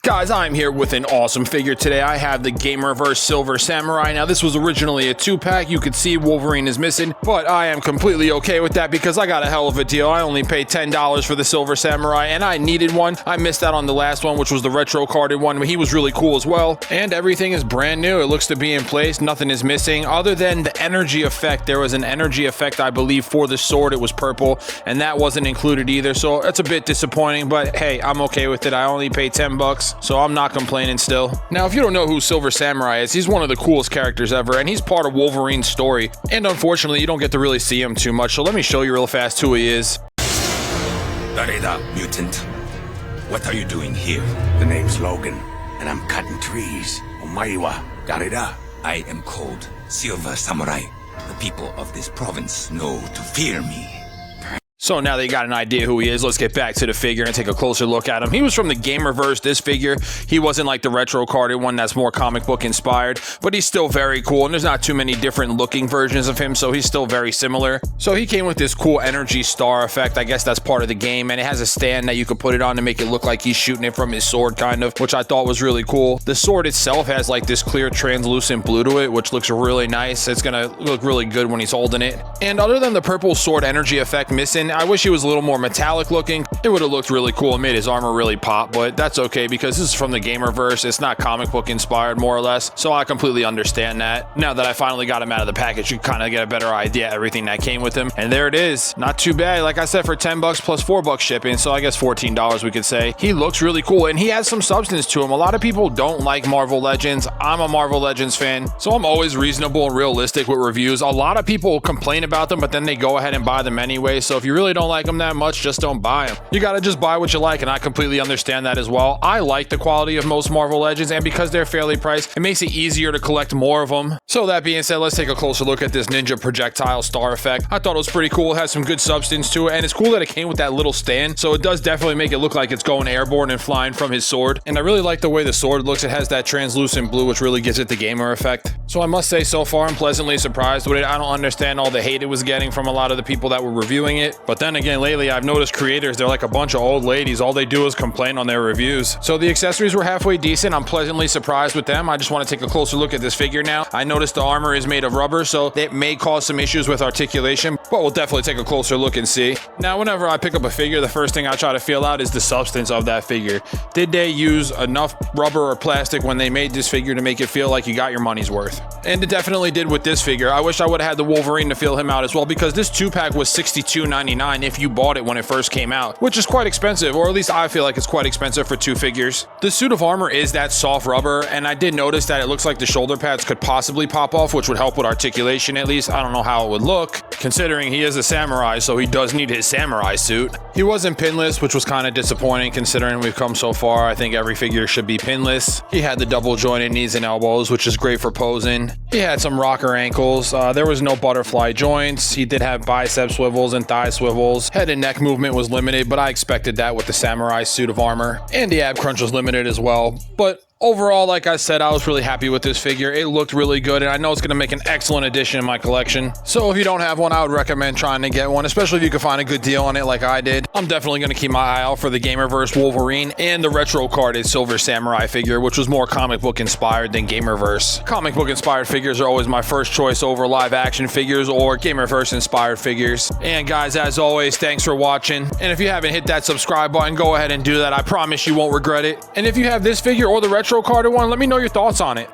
Guys, I'm here with an awesome figure today. I have the Gamerverse Silver Samurai. Now, this was originally a 2-pack. You could see Wolverine is missing, but I am completely okay with that because I got a hell of a deal. I only paid $10 for the Silver Samurai, and I needed one. I missed out on the last one, which was the retro carded one, but he was really cool as well. And everything is brand new. It looks to be in place. Nothing is missing other than the energy effect. There was an energy effect, I believe, for the sword. It was purple, and that wasn't included either, so that's a bit disappointing, but hey, I'm okay with it. I only paid 10 bucks. So I'm not complaining still. Now, if you don't know who Silver Samurai is, he's one of the coolest characters ever, and he's part of Wolverine's story. And unfortunately, you don't get to really see him too much, so let me show you real fast who he is. Dareda, mutant. What are you doing here? The name's Logan, and I'm cutting trees. Omaiwa, Dareda. I am called Silver Samurai. The people of this province know to fear me. So now that you got an idea who he is, let's get back to the figure and take a closer look at him. He was from the Gamerverse, this figure. He wasn't like the retro carded one that's more comic book inspired, but he's still very cool, and there's not too many different looking versions of him, so he's still very similar. So he came with this cool energy star effect. I guess that's part of the game, and it has a stand that you could put it on to make it look like he's shooting it from his sword, kind of, which I thought was really cool. The sword itself has like this clear translucent blue to it, which looks really nice. It's gonna look really good when he's holding it. And other than the purple sword energy effect missing, I wish he was a little more metallic looking. It would have looked really cool and made his armor really pop, but that's okay because this is from the Gamerverse. It's not comic book inspired, more or less, so I completely understand that. Now that I finally got him out of the package, you kind of get a better idea of everything that came with him, and there it is. Not too bad. Like I said, for 10 bucks plus $4 shipping, so I guess $14 we could say. He looks really cool, and he has some substance to him. A lot of people don't like Marvel Legends. I'm a Marvel Legends fan, so I'm always reasonable and realistic with reviews. A lot of people complain about them, but then they go ahead and buy them anyway, so if you really don't like them that much, just don't buy them. You gotta just buy what you like, and I completely understand that as well. I like the quality of most Marvel Legends, and because they're fairly priced, it makes it easier to collect more of them. So that being said, let's take a closer look at this ninja projectile star effect. I thought it was pretty cool. It has some good substance to it, and it's cool that it came with that little stand, so it does definitely make it look like it's going airborne and flying from his sword. And I really like the way the sword looks. It has that translucent blue, which really gives it the gamer effect. So I must say, so far I'm pleasantly surprised with it. I don't understand all the hate it was getting from a lot of the people that were reviewing it, but then again, lately I've noticed creators, they're like a bunch of old ladies. All they do is complain on their reviews. So the accessories were halfway decent. I'm pleasantly surprised with them. I just want to take a closer look at this figure now. I noticed the armor is made of rubber, so it may cause some issues with articulation, but we'll definitely take a closer look and see. Now, whenever I pick up a figure, the first thing I try to feel out is the substance of that figure. Did they use enough rubber or plastic when they made this figure to make it feel like you got your money's worth? And it definitely did with this figure. I wish I would have had the Wolverine to feel him out as well, because this 2-pack was $62.99 if you bought it when it first came out, which is quite expensive, or at least I feel like it's quite expensive for 2 figures. The suit of armor is that soft rubber, and I did notice that it looks like the shoulder pads could possibly pop off, which would help with articulation at least. I don't know how it would look, considering he is a samurai, so he does need his samurai suit. He wasn't pinless, which was kind of disappointing considering we've come so far. I think every figure should be pinless. He had the double jointed knees and elbows, which is great for posing. He had some rocker ankles. There was no butterfly joints. He did have bicep swivels and thigh swivels. Head and neck movement was limited, but I expected that with the samurai suit of armor. And the ab crunch was limited as well. But overall, like I said, I was really happy with this figure. It looked really good, and I know it's going to make an excellent addition in my collection. So if you don't have one, I would recommend trying to get one, especially if you can find a good deal on it like I did. I'm definitely going to keep my eye out for the Gamerverse Wolverine and the retro carded Silver Samurai figure, which was more comic book inspired than Gamerverse. Comic book inspired figures are always my first choice over live action figures or Gamerverse inspired figures. And guys, as always, thanks for watching. And if you haven't hit that subscribe button, go ahead and do that. I promise you won't regret it. And if you have this figure or the retro carded one, let me know your thoughts on it.